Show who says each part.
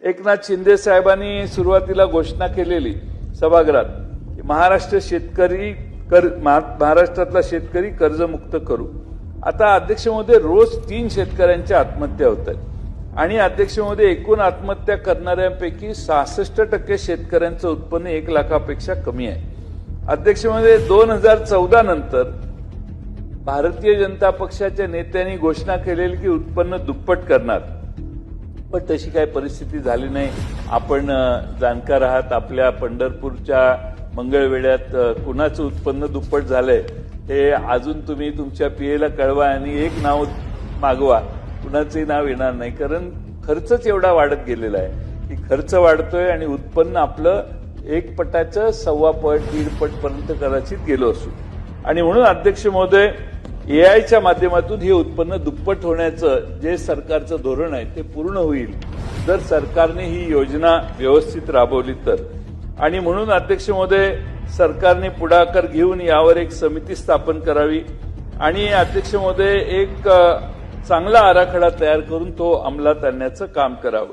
Speaker 1: एकनाथ शिंदे साहेबांनी सुरुवातीला घोषणा केलेली सभागृहात महाराष्ट्र शेतकरी महाराष्ट्रातला शेतकरी कर्जमुक्त करू। आता अध्यक्ष महोदय रोज 3 शेतकऱ्यांच्या आत्महत्या होत आहेत आणि अध्यक्ष महोदय एकूण आत्महत्या करणाऱ्यांपैकी 66% शेतकऱ्यांचं उत्पन्न 1 लाखापेक्षा कमी आहे। अध्यक्ष महोदय 2014 नंतर भारतीय जनता पक्षाच्या नेत्यांनी घोषणा केलेली की उत्पन्न दुप्पट करणार, पण तशी काही परिस्थिती झाली नाही। आपण जाणकार आहात, आपल्या पंढरपूरच्या मंगळवेढ्यात कुणाचं उत्पन्न दुप्पट झालंय हे अजून तुम्ही तुमच्या पीएला कळवा आणि एक नाव मागवा, कुणाचंही नाव येणार नाही, कारण खर्चच एवढा वाढत गेलेला आहे की खर्च वाढतोय आणि उत्पन्न आपलं 1 पटाचं 1.25 पट 1.5 पट पर्यंत कदाचित गेलो असू। आणि म्हणून अध्यक्ष महोदय एआयच्या माध्यमातून हे उत्पन्न दुप्पट होण्याचं जे सरकारचं धोरण आहे ते पूर्ण होईल जर सरकारने ही योजना व्यवस्थित राबवली तर। आणि म्हणून अध्यक्ष महोदय सरकारने पुढाकार घेऊन यावर एक समिती स्थापन करावी आणि अध्यक्ष महोदय एक चांगला आराखडा तयार करून तो अंमलात आणण्याचं काम करावं।